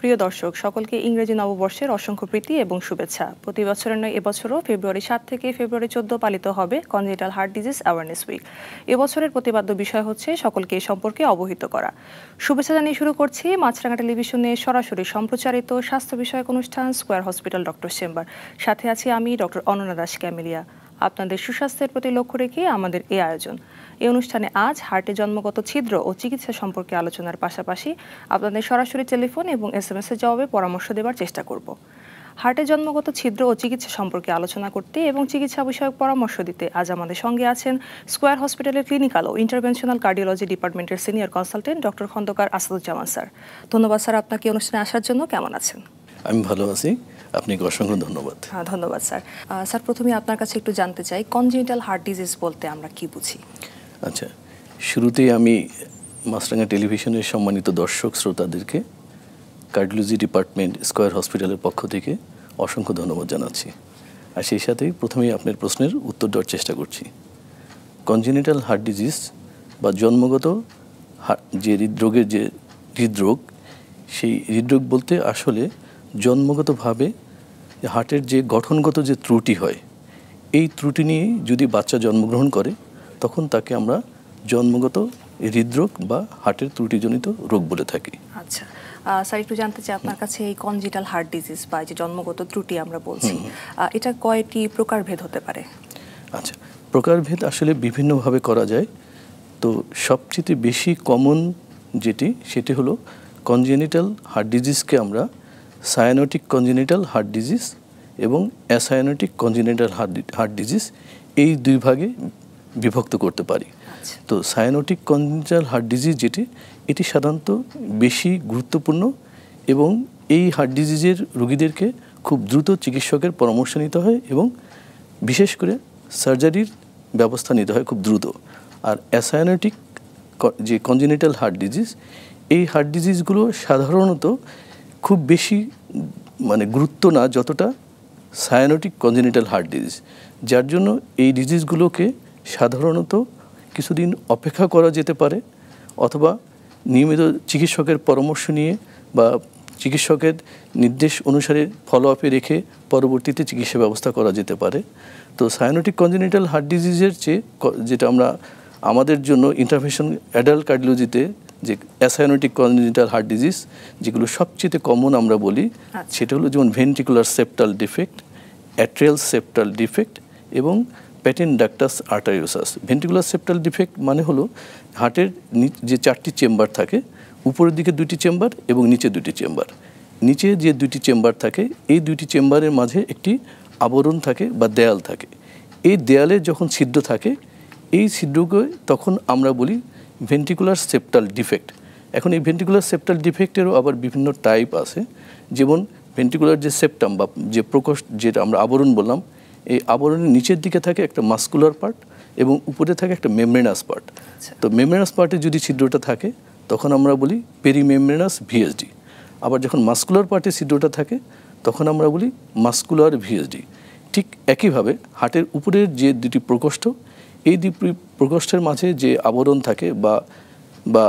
প্রিয় দর্শক সকলকে ইংরেজি নববর্ষের অসংখ্য প্রীতি এবং শুভেচ্ছা। প্রতি বছরের নয় এবছরও ফেব্রুয়ারি 7 থেকে ফেব্রুয়ারি 14 পালিত হবে congenital heart disease awareness week. এবছরের প্রতিপাদ্য বিষয় হচ্ছে সকলকে এ সম্পর্কে অবহিত করা। শুভেচ্ছা জানিয়ে শুরু করছি মাছরাঙা টেলিভিশনে সরাসরি সম্প্রচারিত স্বাস্থ্য বিষয়ক অনুষ্ঠান স্কয়ার হসপিটাল ডক্টর চেম্বার। সাথে আছি আমি ডক্টর অনন্যা দাস ক্যামেলিয়া। আপনাদের সুস্বাস্থ্যের প্রতি লক্ষ্য রেখে আমাদের এই আয়োজন। এই অনুষ্ঠানে আজ হার্টে জন্মগত ছিদ্র ও চিকিৎসা সম্পর্কে আলোচনার পাশাপাশি আপনাদের সরাসরি টেলিফোন এবং SMS-এর জবাবে পরামর্শ দেওয়ার চেষ্টা করব। হার্টে জন্মগত ছিদ্র ও চিকিৎসা সম্পর্কে আলোচনা করতে এবং চিকিৎসা বিষয়ক পরামর্শ দিতে আজ আমাদের সঙ্গে আছেন স্কয়ার হসপিটালের ক্লিনিক্যাল ও ইন্টারভেনশনাল কার্ডিওলজি ডিপার্টমেন্টের senior consultant doctor Khondokar Asaduzzaman sir. ধন্যবাদ স্যার আপনাকে অনুষ্ঠানে আসার জন্য। কেমন আছেন? আমি ভালো আছি, আপনাকে অসংখ্য ধন্যবাদ। ধন্যবাদ স্যার। স্যার প্রথমে আপনার কাছে একটু জানতে চাই কনজেনিটাল হার্ট ডিজিজ বলতে আমরা কি বুঝি? আচ্ছা, শুরুতেই আমি মাছরাঙা টেলিভিশনের সম্মানিত দর্শক শ্রোতাদেরকে কার্ডিওলজি ডিপার্টমেন্ট স্কয়ার হসপিটালের পক্ষ থেকে অসংখ্য ধন্যবাদ জানাচ্ছি। আর সেই সাথেই প্রথমেই আপনার প্রশ্নের উত্তর দেওয়ার চেষ্টা করছি। কনজেনিটাল হার্ট ডিজিজ বা জন্মগত যে হৃদরোগের যে হৃদরোগ, সেই হৃদরোগ বলতে আসলে জন্মগতভাবে হার্টের যে গঠনগত যে ত্রুটি হয়, এই ত্রুটি নিয়ে যদি বাচ্চা জন্মগ্রহণ করে তখন তাকে আমরা জন্মগত হৃদরোগ বা হার্টের ত্রুটিজনিত রোগ বলে থাকি। আচ্ছা স্যার, একটু জানতে চাই আপনার কাছে এই কনজেনিটাল হার্ট ডিজিজ বা যে জন্মগত ত্রুটি আমরা বলছি, এটা কয়টি প্রকারভেদ হতে পারে? আচ্ছা, প্রকারভেদ আসলে বিভিন্নভাবে করা যায়। তো সবচেয়ে বেশি কমন সেটি হলো কনজেনিটাল হার্ট ডিজিজকে আমরা সায়ানোটিক কনজেনিটাল হার্ট ডিজিজ এবং অ্যাসায়ানোটিক কনজেনিটাল হার্ট ডিজিজ এই দুই ভাগে বিভক্ত করতে পারি। তো সায়ানোটিক কনজেনিটাল হার্ট ডিজিজ এটি সাধারণত বেশি গুরুত্বপূর্ণ এবং এই হার্ট ডিজিজের রোগীদেরকে খুব দ্রুত চিকিৎসকের পরামর্শ নিতে হয় এবং বিশেষ করে সার্জারির ব্যবস্থা নিতে হয় খুব দ্রুত। আর অ্যাসায়ানোটিক যে কনজেনিটাল হার্ট ডিজিজ, এই হার্ট ডিজিজগুলো সাধারণত খুব বেশি গুরুত্ব না যতটা সায়ানোটিক কনজেনিটাল হার্ট ডিজিজ, যার জন্য এই ডিজিজগুলোকে সাধারণত কিছুদিন অপেক্ষা করা যেতে পারে অথবা নিয়মিত চিকিৎসকের পরামর্শ নিয়ে বা চিকিৎসকের নির্দেশ অনুসারে ফলো আপে রেখে পরবর্তীতে চিকিৎসা ব্যবস্থা করা যেতে পারে। তো সায়ানোটিক কনজেনিটাল হার্ট ডিজিজের চেয়ে যেটা আমরা আমাদের জন্য ইন্টারভেনশন অ্যাডাল্ট কার্ডিওলজিতে যে অ্যাসায়ানোটিক কনজেনিটাল হার্ট ডিজিজ যেগুলো সবচেয়ে কমন আমরা বলি, সেটা হলো যেমন ventricular septal defect, atrial septal defect এবং patent ductus arteriosus. Ventricular septal defect মানে হলো হার্টের যে 4টি চেম্বার থাকে, উপরের দিকে 2টি চেম্বার এবং নিচে 2টি চেম্বার। নিচে যে 2টি চেম্বার থাকে, এই 2টি চেম্বারের মাঝে একটি আবরণ থাকে বা দেয়াল থাকে। এই দেয়ালে যখন ছিদ্র থাকে, এই ছিদ্রকে তখন আমরা বলি ভেন্ট্রিকুলার সেপ্টাল ডিফেক্ট। এখন এই ভেন্ট্রিকুলার সেপ্টাল ডিফেক্টেরও আবার বিভিন্ন টাইপ আছে, যেমন ভেন্ট্রিকুলার যে সেপ্টাম বা যে প্রকোষ্ঠ যেটা আমরা আবরণ বললাম, এই আবরণের নিচের দিকে থাকে একটা মাস্কুলার পার্ট এবং উপরে থাকে একটা মেমব্রেনাস পার্ট। তো মেমব্রেনাস পার্টে যদি ছিদ্রটা থাকে তখন আমরা বলি পেরিমেমব্রেনাস VSD। আবার যখন মাস্কুলার পার্টে ছিদ্রটা থাকে তখন আমরা বলি মাস্কুলার VSD। ঠিক একইভাবে হার্টের উপরের যে 2টি প্রকোষ্ঠ, এই 2টি প্রকোষ্ঠের মাঝে যে আবরণ থাকে বা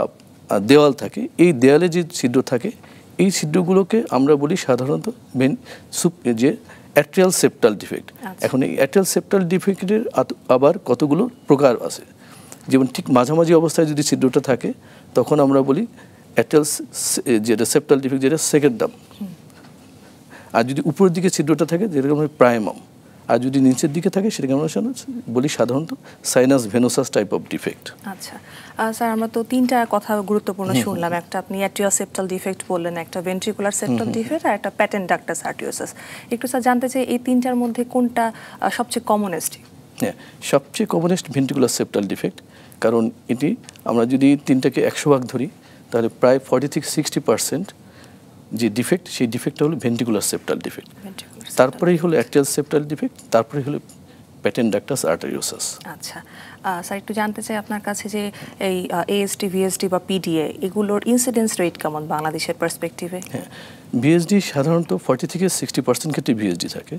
দেওয়াল থাকে, এই দেয়ালে যে ছিদ্র থাকে, এই ছিদ্রগুলোকে আমরা বলি সাধারণত যে অ্যাট্রিয়াল সেপ্টাল ডিফেক্ট। এখন এই অ্যাট্রিয়াল সেপ্টাল ডিফেক্টের আবার কতগুলো প্রকার আছে, যেমন ঠিক মাঝামাঝি অবস্থায় যদি ছিদ্রটা থাকে তখন আমরা বলি অ্যাট্রিয়াল যেটা সেপ্টাল ডিফেক্ট, যেটা সেকেন্ডাম। আর যদি উপরের দিকে ছিদ্রটা থাকে যেটাকে আমরা প্রাইমাম, আর যদি নিচের দিকে থাকে সেটাকে আমরা বলি সাধারণত sinus venosus type of defect. আচ্ছা স্যার, আমরা তো 3টা কথা গুরুত্বপূর্ণ শুনলাম। একটা আপনি অ্যাট্রিয়াল সেপ্টাল ডিফেক্ট বললেন, একটা ভেন্ট্রিকুলার সেপ্টাল ডিফেক্ট, আর একটা প্যাটেন্ট ডাক্টাস আর্টারিওসাস। একটু স্যার জানতে চাই এই 3টার মধ্যে কোনটা সবচেয়ে কমনেস্ট? হ্যাঁ, সবচেয়ে কমনেস্ট ভেন্ট্রিকুলার সেপ্টাল ডিফেক্ট, কারণ এটি আমরা যদি 3টাকে 100 ভাগ ধরি তাহলে প্রায় 40-60% যে ডিফেক্ট, সেই ডিফেক্টটা হলো ভেন্ট্রিকুলার সেপ্টাল ডিফেক্ট। তারপরেই হলো অ্যাট্রিয়াল সেপ্টাল ডিফেক্ট, তারপরে হলো প্যাটেন্ট ডাক্টাস আর্টারিওসাস। আচ্ছা স্যার, একটু জানতে চাই আপনার কাছে যে এই ASD, VSD বা PDA এগুলোর ইনসিডেন্স রেট কেমন বাংলাদেশের পার্সপেক্টিভে? হ্যাঁ, VSD সাধারণত 40-60% ক্ষেত্রে VSD থাকে,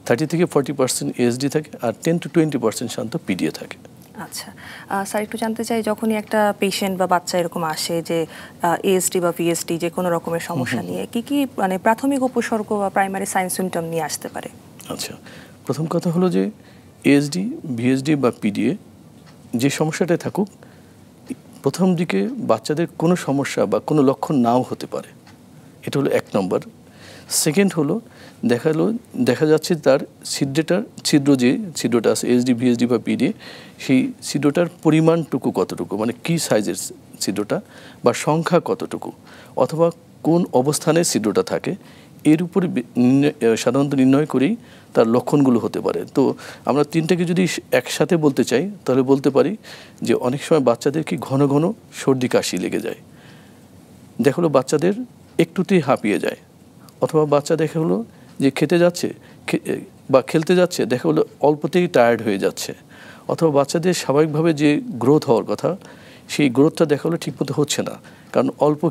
30-40% ASD থাকে, আর 10-20% সাধারণত PDA থাকে। আচ্ছা, স্যার একটু জানতে চাই, যখনই একটা পেশেন্ট বা বাচ্চা এরকম আসে যে এএসডি বা ভিএসডি যে কোনো রকমের সমস্যা নিয়ে, কি কি মানে প্রাথমিক উপসর্গ বা প্রাইমারি সাইন সিমটম নিয়ে আসতে পারে? আচ্ছা, প্রথম কথা হলো যে এএসডি, ভিএসডি বা পিডিএ যে সমস্যাটাই থাকুক, প্রথম দিকে বাচ্চাদের কোনো সমস্যা বা কোনো লক্ষণ নাও হতে পারে, এটা হলো এক নম্বর। সেকেন্ড হলো দেখা যাচ্ছে তার ছিদ্রটা আছে এসডি, ভিএসডি বা পিডিএ, সেই ছিদ্রটার পরিমাণটুকু কতটুকু, মানে কী সাইজের ছিদ্রটা বা সংখ্যা কতটুকু, অথবা কোন অবস্থানে ছিদ্রটা থাকে, এর উপরে সাধারণত নির্ণয় করেই তার লক্ষণগুলো হতে পারে। তো আমরা তিনটাকে যদি একসাথে বলতে চাই তাহলে বলতে পারি যে অনেক সময় বাচ্চাদের কি ঘন ঘন সর্দি কাশি লেগে যায়, দেখা হলো বাচ্চাদের একটুতেই হাঁপিয়ে যায়, অথবা বাচ্চা দেখা হলো যে খেতে যাচ্ছে বা খেলতে যাচ্ছে, দেখা হলো অল্পতেই টায়ার্ড হয়ে যাচ্ছে, অথবা বাচ্চাদের স্বাভাবিকভাবে যে গ্রোথ হওয়ার কথা সেই গ্রোথটা দেখা হলো ঠিকমতো হচ্ছে না, কারণ অল্প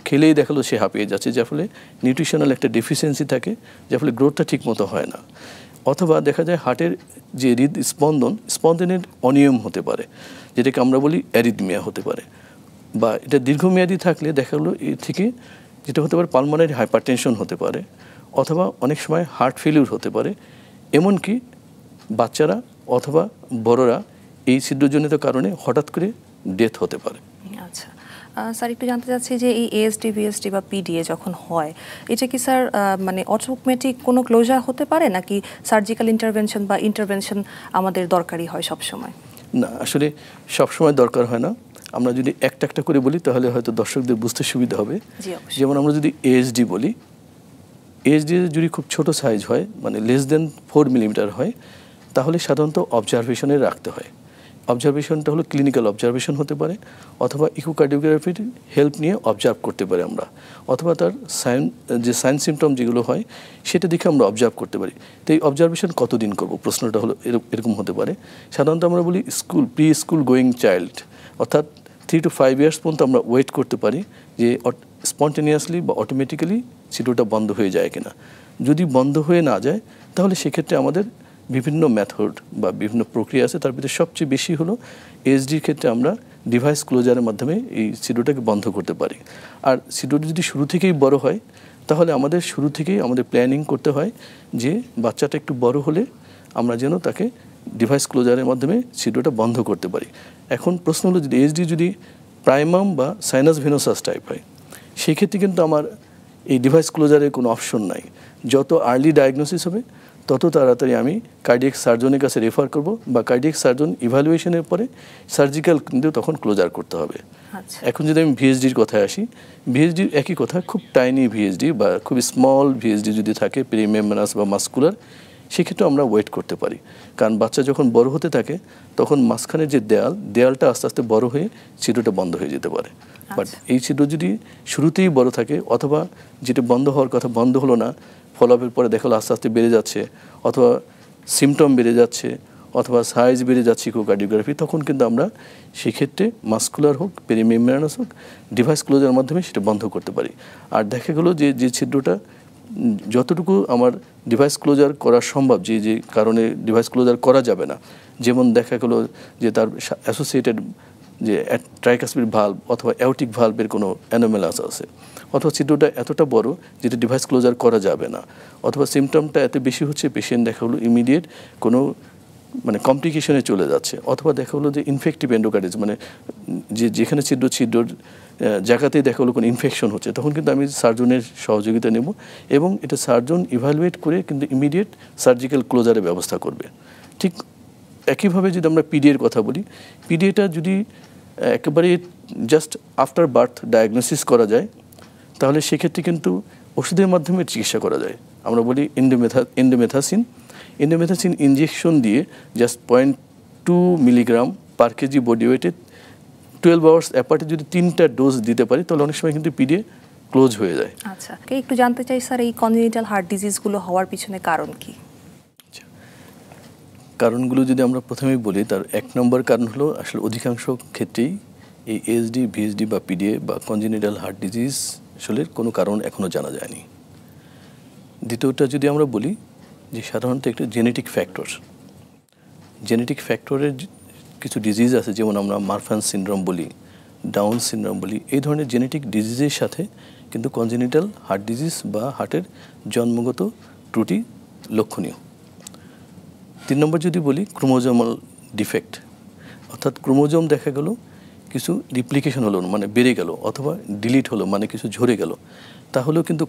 খেলেই দেখা হলো সে হাঁপিয়ে যাচ্ছে, যার ফলে নিউট্রিশনাল একটা ডেফিসিয়েন্সি থাকে, যার ফলে গ্রোথটা ঠিকমতো হয় না। অথবা দেখা যায় হার্টের যে স্পন্দনের অনিয়ম হতে পারে, যেটাকে আমরা বলি অ্যারিথমিয়া হতে পারে, বা এটা দীর্ঘমেয়াদী থাকলে দেখা হলো এর থেকে যেটা হতে পারে পালমোনারি হাইপারটেনশন হতে পারে, অথবা অনেক সময় হার্ট ফেলিউর হতে পারে। এমনকি বাচ্চারা অথবা বড়রা এই ছিদ্রজনিত কারণে হঠাৎ করে ডেথ হতে পারে। আচ্ছা, স্যার একটু জানতে চাচ্ছি যে এই এএসডি, ভিএসডি বা পিডিএ যখন হয়, এটা কি স্যার মানে অটোমেটিক কোনো ক্লোজার হতে পারে, নাকি সার্জিক্যাল ইন্টারভেনশন বা ইন্টারভেনশন আমাদের দরকারি হয় সবসময়? না, আসলে সবসময় দরকার হয় না। আমরা যদি একটা একটা করে বলি তাহলে হয়তো দর্শকদের বুঝতে সুবিধা হবে। যেমন আমরা যদি এএসডি বলি, এএসডি যদি খুব ছোট সাইজ হয়, মানে লেস দেন 4 মিলিমিটার হয়, তাহলে সাধারণত অবজারভেশনে রাখতে হয়। অবজারভেশনটা হলো ক্লিনিক্যাল অবজারভেশন হতে পারে, অথবা ইকোকার্ডিওগ্রাফির হেল্প নিয়ে অবজার্ভ করতে পারি আমরা, অথবা তার সাইন সিমটম যেগুলো হয় সেটা দেখে আমরা অবজার্ভ করতে পারি। তো এই অবজারভেশন কতদিন করব, প্রশ্নটা হলো এরকম হতে পারে। সাধারণত আমরা বলি প্রি স্কুল গোয়িং চাইল্ড, অর্থাৎ 3 to 5 ইয়ার্স পর্যন্ত আমরা ওয়েট করতে পারি যে স্পন্টেনিয়াসলি বা অটোমেটিক্যালি ছিদ্রটা বন্ধ হয়ে যায় কিনা। যদি বন্ধ হয়ে না যায় তাহলে সেক্ষেত্রে আমাদের বিভিন্ন মেথড বা বিভিন্ন প্রক্রিয়া আছে, তার ভিতরে সবচেয়ে বেশি হলো এএসডির ক্ষেত্রে আমরা ডিভাইস ক্লোজারের মাধ্যমে এই ছিদ্রটাকে বন্ধ করতে পারি। আর ছিদ্রটা যদি শুরু থেকেই বড় হয় তাহলে আমাদের শুরু থেকেই আমাদের প্ল্যানিং করতে হয় যে বাচ্চাটা একটু বড় হলে আমরা যেন তাকে ডিভাইস ক্লোজারের মাধ্যমে ছিদ্রটা বন্ধ করতে পারি। এখন প্রশ্ন হলো যদি এএসডি যদি প্রাইমাম বা সাইনাস ভেনোসাস টাইপ হয়, সেক্ষেত্রে কিন্তু আমার এই ডিভাইস ক্লোজারের কোনো অপশন নাই। যত আর্লি ডায়াগনোসিস হবে তত তাড়াতাড়ি আমি কার্ডিয়াক সার্জনের কাছে রেফার করব, বা কার্ডিয়াক সার্জন ইভ্যালুয়েশনের পরে সার্জিক্যাল কিন্তু তখন ক্লোজার করতে হবে। এখন যদি আমি ভিএসডির কথায় আসি, ভিএসডির একই কথা, খুব টাইনি ভিএসডি বা খুব স্মল ভিএসডি যদি থাকে পেরিমেমব্রেনাস বা মাসকুলার, সেক্ষেত্রে আমরা ওয়েট করতে পারি, কারণ বাচ্চা যখন বড় হতে থাকে তখন মাঝখানের যে দেয়ালটা আস্তে আস্তে বড় হয়ে ছিদ্রটা বন্ধ হয়ে যেতে পারে। বাট এই ছিদ্র যদি শুরুতেই বড় থাকে, অথবা যেটা বন্ধ হওয়ার কথা বন্ধ হলো না, ফলোআপের পরে দেখা হলো আস্তে আস্তে বেড়ে যাচ্ছে, অথবা সিমটম বেড়ে যাচ্ছে, অথবা সাইজ বেড়ে যাচ্ছে ইকোকার্ডিওগ্রাফি, তখন কিন্তু আমরা সেক্ষেত্রে মাসকুলার হোক পেরিমেমব্রেনাস হোক ডিভাইস ক্লোজারের মাধ্যমে সেটা বন্ধ করতে পারি। আর দেখা গেলো যে ছিদ্রটা যতটুকু আমার ডিভাইস ক্লোজার করা সম্ভব, যে কারণে ডিভাইস ক্লোজার করা যাবে না, যেমন দেখা গেলো যে তার অ্যাসোসিয়েটেড যে ট্রাইকাসপিড ভালভ অথবা অ্যাওটিক ভালভের কোনো অ্যানোমেলাস আছে, অথবা ছিদ্রটা এতটা বড় যেটা ডিভাইস ক্লোজার করা যাবে না, অথবা সিমটমটা এত বেশি হচ্ছে পেশেন্ট দেখা হলো ইমিডিয়েট কোনো মানে কমপ্লিকেশনে চলে যাচ্ছে, অথবা দেখা হলো যে ইনফেক্টিভ এন্ডোকার্ডিটিস, মানে যেখানে ছিদ্রর জায়গাতেই দেখা হলো কোনো ইনফেকশন হচ্ছে, তখন কিন্তু আমি সার্জনের সহযোগিতা নেব, এবং এটা সার্জন ইভ্যালুয়েট করে কিন্তু ইমিডিয়েট সার্জিক্যাল ক্লোজারের ব্যবস্থা করবে। ঠিক একইভাবে যদি আমরা পিডিএর কথা বলি, পিডিএটা যদি একেবারে জাস্ট আফটার বার্থ ডায়াগনোসিস করা যায় তাহলে সেক্ষেত্রে কিন্তু ওষুধের মাধ্যমে চিকিৎসা করা যায়। আমরা বলি এন্ডোমেথাসিন ইনজেকশন দিয়ে just 0.2 milligram per K G body ওয়েটে 12 আওয়ার্স অ্যাপার্টে যদি 3টা ডোজ দিতে পারি তাহলে অনেক সময় কিন্তু পিডিএ ক্লোজ হয়ে যায়। আচ্ছা, একটু জানতে চাই স্যার, এই কনজেনিটাল হার্ট ডিজিজগুলো হওয়ার পিছনে কারণ কি? কারণগুলো যদি আমরা প্রথমেই বলি, তার 1 নম্বর কারণ হলো আসলে অধিকাংশ ক্ষেত্রেই এই এএসডি, ভিএসডি বা পিডিএ বা কনজেনিটাল হার্ট ডিজিজ আসলে কোনো কারণ এখনও জানা যায়নি। দ্বিতীয়টা যদি আমরা বলি যে সাধারণত একটা জেনেটিক ফ্যাক্টরের কিছু ডিজিজ আছে, যেমন আমরা মারফান সিনড্রোম বলি, ডাউন সিনড্রোম বলি, এই ধরনের জেনেটিক ডিজিজের সাথে কিন্তু কনজেনিটাল হার্ট ডিজিজ বা হার্টের জন্মগত ত্রুটি লক্ষণীয়। 3 নম্বর যদি বলি ক্রোমোজোমাল ডিফেক্ট, অর্থাৎ ক্রোমোজোম দেখা গেল কিছু রিপ্লিকেশন হলো, মানে বেড়ে গেল, অথবা ডিলিট হলো, মানে কিছু ঝরে গেল, তাহলেও কিন্তু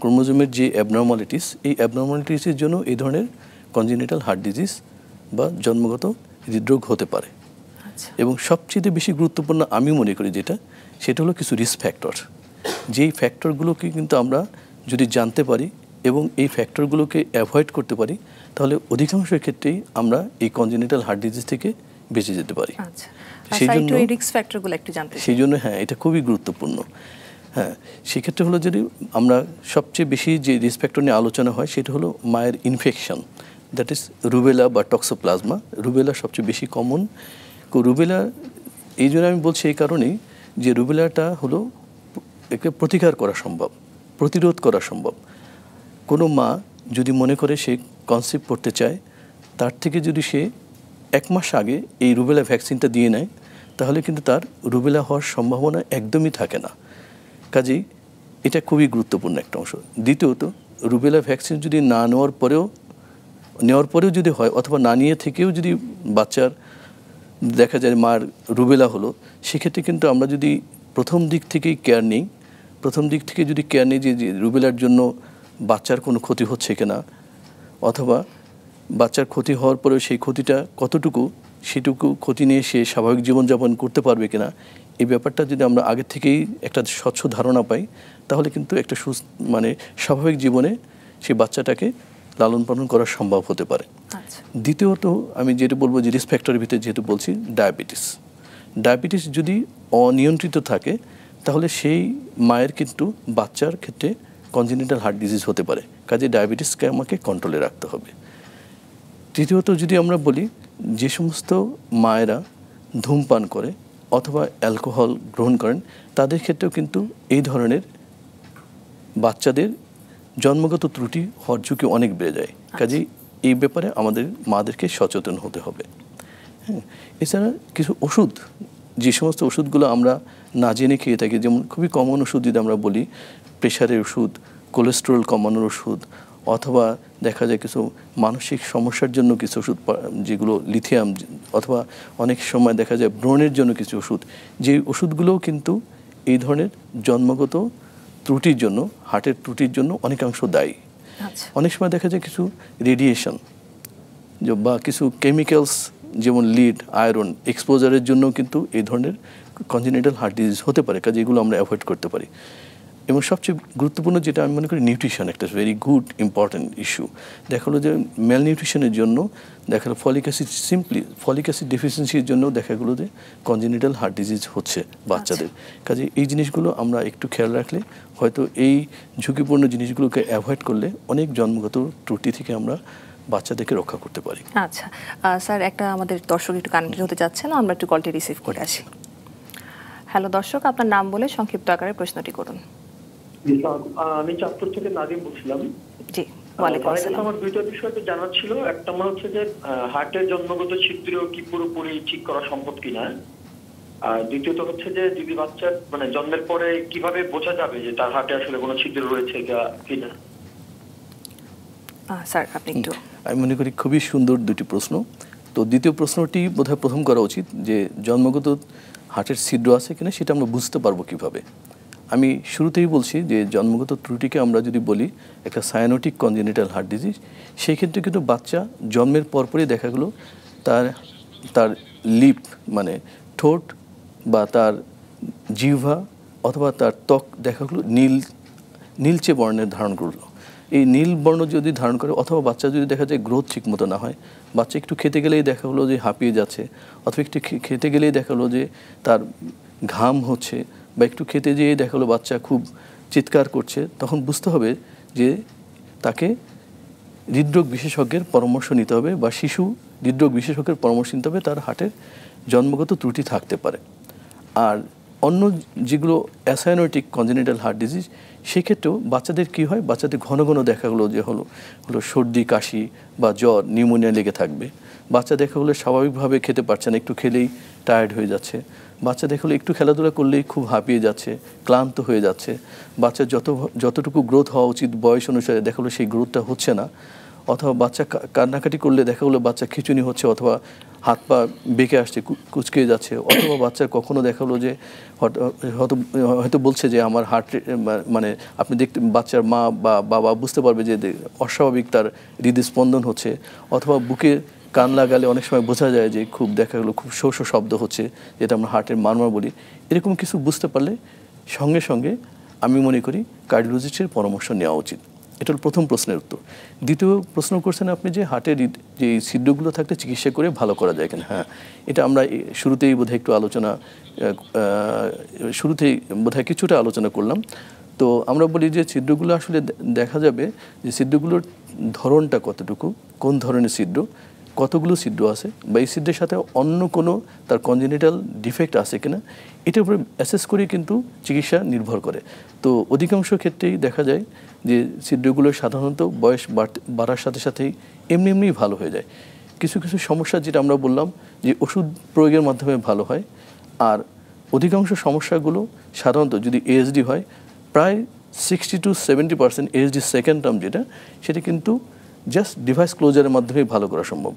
ক্রোমোজোমের যে অ্যাবনর্মালিটিস, এই অ্যাবনর্মালিটিসের জন্য এই ধরনের কনজেনিটাল হার্ট ডিজিজ বা জন্মগত হৃদরোগ হতে পারে। এবং সবচেয়ে বেশি গুরুত্বপূর্ণ আমি মনে করি সেটা হলো কিছু রিস্ক ফ্যাক্টর। যেই ফ্যাক্টরগুলোকে কিন্তু আমরা যদি জানতে পারি এবং এই ফ্যাক্টরগুলোকে অ্যাভয়েড করতে পারি, তাহলে অধিকাংশ ক্ষেত্রেই আমরা এই কনজেনিটাল হার্ট ডিজিজ থেকে বেঁচে যেতে পারি। সেই জন্য হ্যাঁ, এটা খুবই গুরুত্বপূর্ণ। হ্যাঁ, সেক্ষেত্রে হলো যদি আমরা সবচেয়ে বেশি যে রিস্ক ফ্যাক্টর নিয়ে আলোচনা হয় সেটা হলো মায়ের ইনফেকশন, দ্যাট ইজ রুবেলা বা টক্সোপ্লাজমা। রুবেলা সবচেয়ে বেশি কমন। রুবেলা এই জন্য আমি বলছি এই কারণেই যে রুবেলাটা হলো একে প্রতিকার করা সম্ভব, প্রতিরোধ করা সম্ভব। কোনো মা যদি মনে করে সে কনসিভ করতে চায়, তার থেকে যদি সে 1 মাস আগে এই রুবেলা ভ্যাকসিনটা দিয়ে নেয়, তাহলে কিন্তু তার রুবেলা হওয়ার সম্ভাবনা একদমই থাকে না। কাজেই এটা খুবই গুরুত্বপূর্ণ একটা অংশ। দ্বিতীয়ত, রুবেলা ভ্যাকসিন যদি না নেওয়ার পরেও যদি হয়, অথবা না নিয়ে থেকেও যদি বাচ্চার দেখা যায় মার রুবেলা হলো, সেক্ষেত্রে কিন্তু আমরা যদি প্রথম দিক থেকে কেয়ার নিই যে রুবেলার জন্য বাচ্চার কোনো ক্ষতি হচ্ছে কিনা, অথবা বাচ্চার ক্ষতি হওয়ার পরেও সেই ক্ষতিটা কতটুকু, সেটুকু ক্ষতি নিয়ে সে স্বাভাবিক জীবনযাপন করতে পারবে কিনা, এই ব্যাপারটা যদি আমরা আগে থেকেই একটা স্বচ্ছ ধারণা পাই, তাহলে কিন্তু একটা স্বাভাবিক জীবনে সেই বাচ্চাটাকে লালন পালন করা সম্ভব হতে পারে। দ্বিতীয়ত আমি যেটা বলবো যে রিস্ক ফ্যাক্টরের ভিতরে যেহেতু বলছি, ডায়াবেটিস যদি অনিয়ন্ত্রিত থাকে, তাহলে সেই মায়ের কিন্তু বাচ্চার ক্ষেত্রে কনজেনিটাল হার্ট ডিজিজ হতে পারে। কাজে ডায়াবেটিসকে আমাকে কন্ট্রোলে রাখতে হবে। তৃতীয়ত যদি আমরা বলি, যে সমস্ত মায়েরা ধূমপান করে অথবা অ্যালকোহল গ্রহণ করেন, তাদের ক্ষেত্রেও কিন্তু এই ধরনের বাচ্চাদের জন্মগত ত্রুটি হওয়ার ঝুঁকি অনেক বেড়ে যায়। কাজেই এই ব্যাপারে আমাদের মাদেরকে সচেতন হতে হবে। হ্যাঁ, এছাড়া কিছু ওষুধ, যে সমস্ত ওষুধগুলো আমরা না জেনে খেয়ে থাকি, যেমন খুবই কমন ওষুধ যদি আমরা বলি, প্রেশারের ওষুধ, কোলেস্টেরল কমানোর ওষুধ, অথবা দেখা যায় কিছু মানসিক সমস্যার জন্য কিছু ওষুধ, যেগুলো লিথিয়াম, অথবা অনেক সময় দেখা যায় ব্রণের জন্য কিছু ওষুধ, যে ওষুধগুলোও কিন্তু এই ধরনের জন্মগত ত্রুটির জন্য, হার্টের ত্রুটির জন্য অনেকাংশ দায়ী। অনেক সময় দেখা যায় কিছু রেডিয়েশন বা কিছু কেমিক্যালস, যেমন লিড, আয়রন এক্সপোজারের জন্য কিন্তু এই ধরনের কনজেনিটাল হার্ট ডিজিজ হতে পারে। কাজে এগুলো আমরা অ্যাভয়েড করতে পারি। এবং সবচেয়ে গুরুত্বপূর্ণ যেটা আমি মনে করি, নিউট্রিশন একটা ভেরি গুড ইম্পর্ট্যান্ট ইস্যু। দেখা হলো যে ম্যাল নিউট্রিশনের জন্য দেখা গেলো ফলিক অ্যাসিড ডেফিসিয়েন্সির জন্য দেখা গেলো যে কনজেনিটাল হার্ট ডিজিজ হচ্ছে বাচ্চাদের। কাজে এই জিনিসগুলো আমরা একটু খেয়াল রাখলে, হয়তো এই ঝুঁকিপূর্ণ জিনিসগুলোকে অ্যাভয়েড করলে অনেক জন্মগত ত্রুটি থেকে আমরা বাচ্চাদেরকে রক্ষা করতে পারি। আচ্ছা স্যার, একটা আমাদের দর্শক একটু কানেক্টেড হতে যাচ্ছে না, আমরা একটু কলটি রিসিভ করে আসি। হ্যালো দর্শক, আপনার নাম বলে সংক্ষিপ্ত আকারে প্রশ্নটি করুন। আমি চাঁদপুর থেকে নাদিম বলছিলাম। জি, ওয়ালাইকুম আসসালাম। আমার দুইটা বিষয় জানার ছিল। একটা আমার হচ্ছে যে হার্টের জন্মগত ছিদ্র কি পুরোপুরি ঠিক করা সম্ভব কিনা, আর দ্বিতীয়ত হচ্ছে যে যদি বাচ্চার জন্মের পরে কিভাবে বোঝা যাবে যে তার হার্টে আসলে কোনো ছিদ্র রয়েছে কিনা। স্যার আপনি একটু। আমি মনে করি খুবই সুন্দর দুটি প্রশ্ন। তো দ্বিতীয় প্রশ্নটি বোধহয় প্রথম করা উচিত, যে জন্মগত হার্টের ছিদ্র আছে কিনা সেটা আমরা বুঝতে পারবো কিভাবে। আমি শুরুতেই বলছি যে জন্মগত ত্রুটিকে আমরা যদি বলি একটা সায়ানোটিক কনজেনিটাল হার্ট ডিজিজ, সেই ক্ষেত্রে কিন্তু বাচ্চা জন্মের পরপরই দেখা গেলো তার লিপ, ঠোঁট বা তার জিহ্বা অথবা তার ত্বক দেখা গেলো নীলচে বর্ণের ধারণ করলো। এই নীল বর্ণ যদি ধারণ করে, অথবা বাচ্চা যদি দেখা যায় গ্রোথ ঠিক মতো না হয়, বাচ্চা একটু খেতে গেলেই দেখা হলো যে হাঁপিয়ে যাচ্ছে, অথবা একটু খেতে গেলেই দেখা হলো যে তার ঘাম হচ্ছে, বা একটু খেতে যেয়ে দেখা হলো বাচ্চা খুব চিৎকার করছে, তখন বুঝতে হবে যে তাকে হৃদরোগ বিশেষজ্ঞের পরামর্শ নিতে হবে, বা শিশু হৃদরোগ বিশেষজ্ঞের পরামর্শ নিতে হবে, তার হার্টের জন্মগত ত্রুটি থাকতে পারে। আর অন্য যেগুলো অ্যাসাইনোটিক কনজেনিটাল হার্ট ডিজিজ সেক্ষেত্রেও বাচ্চাদের কী হয়, বাচ্চাদের ঘন ঘন দেখা গেলো যে হলো সর্দি কাশি বা জ্বর নিউমোনিয়া লেগে থাকবে। বাচ্চা দেখা গেলো স্বাভাবিকভাবে খেতে পারছে না, একটু খেলেই টায়ার্ড হয়ে যাচ্ছে। বাচ্চা দেখা গেলো একটু খেলাধুলা করলেই খুব হাঁপিয়ে যাচ্ছে, ক্লান্ত হয়ে যাচ্ছে। বাচ্চার যতটুকু গ্রোথ হওয়া উচিত বয়স অনুসারে দেখা গেলো সেই গ্রোথটা হচ্ছে না। অথবা বাচ্চা কান্নাকাটি করলে দেখা গেলো বাচ্চা খিঁচুনি হচ্ছে, অথবা হাত পা বেঁকে আসছে, কুঁচকে যাচ্ছে। অথবা বাচ্চা কখনো দেখা গেলো যে হয়তো বলছে যে আমার হার্ট মানে আপনি দেখতে বাচ্চার মা বা বাবা বুঝতে পারবে যে অস্বাভাবিক তার হৃদস্পন্দন হচ্ছে। অথবা বুকে কান লাগালে অনেক সময় বোঝা যায় যে খুব দেখা গেলো খুব শো শো শব্দ হচ্ছে, যেটা আমরা হার্টের মারমার বলি। এরকম কিছু বুঝতে পারলে সঙ্গে সঙ্গে আমি মনে করি কার্ডিওলজিস্টের পরামর্শ নেওয়া উচিত। এটা হল প্রথম প্রশ্নের উত্তর। দ্বিতীয় প্রশ্ন করছেন আপনি যে হার্টের যে ছিদ্রগুলো থাকলে চিকিৎসা করে ভালো করা যায় কিনা। হ্যাঁ, এটা আমরা শুরুতেই বোধহয় কিছুটা আলোচনা করলাম। তো আমরা বলি যে ছিদ্রগুলো আসলে দেখা যাবে যে ছিদ্রগুলোর ধরনটা কতটুকু, কোন ধরনের ছিদ্র, কতগুলো ছিদ্র আছে, বা এই ছিদ্রের সাথে অন্য কোনো তার কনজেনিটাল ডিফেক্ট আছে কিনা, এটার উপরে অ্যাসেস করে কিন্তু চিকিৎসা নির্ভর করে। তো অধিকাংশ ক্ষেত্রেই দেখা যায় যে ছিদ্রগুলো সাধারণত বয়স বাড়ার সাথে সাথেই এমনি ভালো হয়ে যায়। কিছু কিছু সমস্যা যেটা আমরা বললাম যে ওষুধ প্রয়োগের মাধ্যমে ভালো হয়। আর অধিকাংশ সমস্যাগুলো সাধারণত যদি এএসডি হয় প্রায় 60 to 70% এএসডি সেকেন্ড টার্ম যেটা, সেটা কিন্তু জাস্ট ডিভাইস ক্লোজারের মাধ্যমে ভালো করা সম্ভব।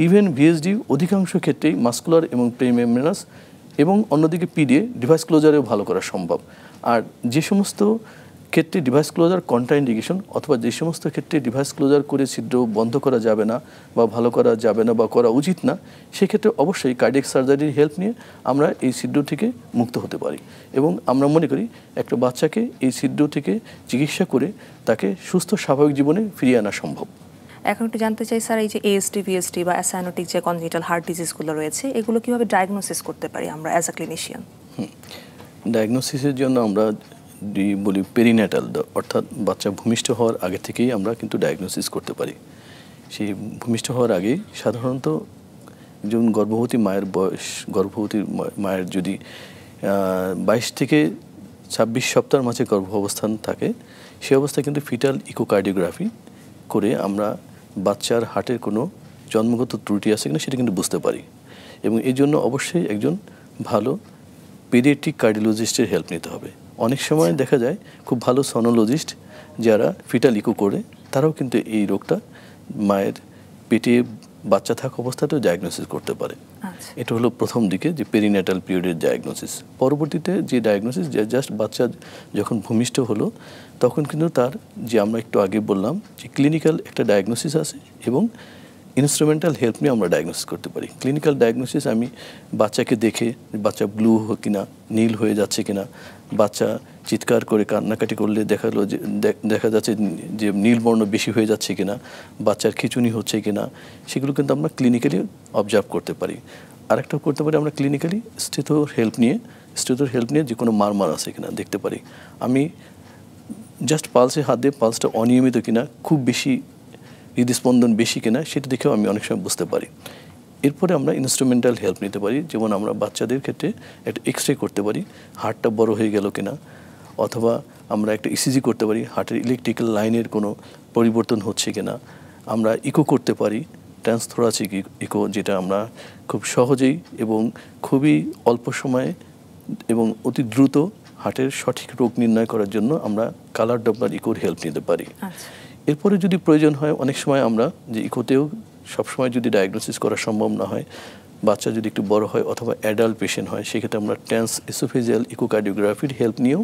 ইভেন ভিএসডি অধিকাংশ ক্ষেত্রেই মাস্কুলার এবং পেরিমেমব্রেনাস এবং অন্যদিকে পিডিএ ডিভাইস ক্লোজারেও ভালো করা সম্ভব। আর যে সমস্ত ক্ষেত্রে ডিভাইস ক্লোজার কন্ট্রাইন্ডিকেশন, অথবা যে সমস্ত ক্ষেত্রে ডিভাইস ক্লোজার করে ছিদ্র বন্ধ করা যাবে না বা ভালো করা যাবে না বা করা উচিত না, সেক্ষেত্রে অবশ্যই কার্ডিয়াক সার্জারির হেল্প নিয়ে আমরা এই ছিদ্র থেকে মুক্ত হতে পারি। এবং আমরা মনে করি একটা বাচ্চাকে এই ছিদ্র থেকে চিকিৎসা করে তাকে সুস্থ স্বাভাবিক জীবনে ফিরিয়ে আনা সম্ভব। এখন একটু জানতে চাই স্যার, এই যে এএসডি, ভিএসডি বা অ্যাসাইনোটিক যে কনজেনিটাল হার্ট ডিজিজগুলো রয়েছে, এগুলো কিভাবে ডায়াগনোসিস করতে পারি আমরা অ্যাজ আ ক্লিনিশিয়ান? ডায়াগনোসিসের জন্য আমরা বলি পেরিন্যাটাল, অর্থাৎ বাচ্চা ভূমিষ্ঠ হওয়ার আগে থেকেই আমরা কিন্তু ডায়াগনোসিস করতে পারি। সেই ভূমিষ্ঠ হওয়ার আগেই সাধারণত যেমন গর্ভবতী মায়ের যদি 22 থেকে 26 সপ্তাহের মাঝে গর্ভাবস্থান থাকে, সে অবস্থায় কিন্তু ফিটাল ইকোকার্ডিওগ্রাফি করে আমরা বাচ্চার হার্টের কোনো জন্মগত ত্রুটি আছে কিনা সেটা কিন্তু বুঝতে পারি। এবং এই জন্য অবশ্যই একজন ভালো পেডিয়াট্রিক কার্ডিওলজিস্টের হেল্প নিতে হবে। অনেক সময় দেখা যায় খুব ভালো সনোলজিস্ট যারা ফিটাল ইকো করে, তারাও কিন্তু এই রোগটা মায়ের পেটে বাচ্চা থাকা অবস্থাতেও ডায়াগনোসিস করতে পারে। এটা হলো প্রথম দিকে যে পেরিন্যাটাল পিরিয়ডের ডায়াগনোসিস। পরবর্তীতে যে ডায়াগনোসিস, জাস্ট বাচ্চা যখন ভূমিষ্ঠ হলো তখন কিন্তু তার যে আমরা একটু আগে বললাম যে ক্লিনিক্যাল একটা ডায়াগনোসিস আছে এবং ইনস্ট্রুমেন্টাল হেল্প নিয়ে আমরা ডায়াগনোসিস করতে পারি। ক্লিনিক্যাল ডায়াগনোসিস আমি বাচ্চাকে দেখে বাচ্চা ব্লু কিনা, নীল হয়ে যাচ্ছে কিনা, বাচ্চা চিৎকার করে কান্নাকাটি করলে দেখা যাচ্ছে যে নীলবর্ণ বেশি হয়ে যাচ্ছে কিনা, বাচ্চার খিঁচুনি হচ্ছে কিনা, সেগুলো কিন্তু আমরা ক্লিনিক্যালি অবজার্ভ করতে পারি। আরেকটা করতে পারি আমরা ক্লিনিক্যালি স্টেথোর হেল্প নিয়ে যে কোনো মারমার আছে কিনা দেখতে পারি। আমি জাস্ট পালসে হাত দিয়ে পালসটা অনিয়মিত কিনা, খুব বেশি হৃদস্পন্দন বেশি কিনা, সেটা দেখেও আমি অনেক সময় বুঝতে পারি। এরপরে আমরা ইনস্ট্রুমেন্টাল হেল্প নিতে পারি, যেমন আমরা বাচ্চাদের ক্ষেত্রে একটা এক্সরে করতে পারি, হার্টটা বড় হয়ে গেল কিনা, অথবা আমরা একটা ইসিজি করতে পারি, হার্টের ইলেকট্রিক্যাল লাইনের কোনো পরিবর্তন হচ্ছে কিনা। আমরা ইকো করতে পারি, ট্রান্সথোরাসিক ইকো, যেটা আমরা খুব সহজেই এবং খুবই অল্প সময়ে এবং অতি দ্রুত হার্টের সঠিক রোগ নির্ণয় করার জন্য আমরা কালার ডপলার ইকোর হেল্প নিতে পারি। এরপরে যদি প্রয়োজন হয়, অনেক সময় আমরা যে ইকোতেও সবসময় যদি ডায়াগনোসিস করা সম্ভব না হয়, বাচ্চা যদি একটু বড় হয় অথবা অ্যাডাল্ট পেশেন্ট হয়, সেক্ষেত্রে আমরা ট্রান্স এসোফেজিয়াল ইকোকার্ডিওগ্রাফির হেল্প নিয়েও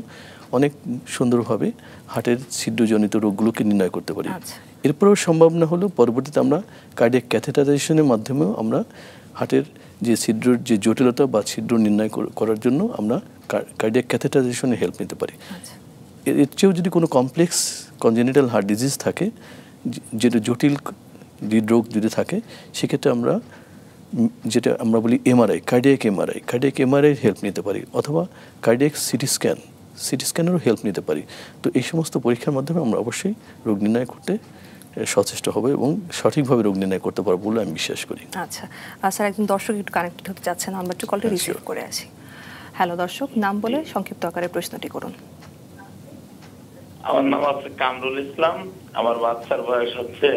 অনেক সুন্দরভাবে হার্টের ছিদ্রজনিত রোগগুলোকে নির্ণয় করতে পারি। এরপরেও সম্ভব না হলেও পরবর্তীতে আমরা কার্ডিয়াক ক্যাথেটারাইজেশনের মাধ্যমেও আমরা হার্টের যে ছিদ্রের যে জটিলতা বা ছিদ্র নির্ণয় করার জন্য আমরা কার্ডিয়াক ক্যাথেটারাইজেশনের হেল্প নিতে পারি। এর চেয়েও যদি কোনো কমপ্লেক্স কনজেনিটাল হার্ট ডিজিজ থাকে, যেটা জটিল হৃদরোগ যদি থাকে, সেক্ষেত্রে আমরা যেটা আমরা বলি এমআরআই, কার্ডিয়াক এমআরআইয়ের হেল্প নিতে পারি, অথবা কার্ডিয়াক সিটি স্ক্যানেরও হেল্প নিতে পারি। তো এই সমস্ত পরীক্ষার মাধ্যমে আমরা অবশ্যই রোগ নির্ণয় করতে সচেষ্ট হবে এবং সঠিকভাবে রোগ নির্ণয় করতে পারবো বলে আমি বিশ্বাস করি। আচ্ছা স্যার, একজন দর্শক একটু কানেক্টেড হতে চাচ্ছেন, আমরা একটু কলটা রিসিভ করে আসি। হ্যালো দর্শক, নাম বলে সংক্ষিপ্ত আকারে প্রশ্নটি করুন। আমার নাম আছে কামরুল ইসলাম। আমার বাচ্চার বয়স হচ্ছে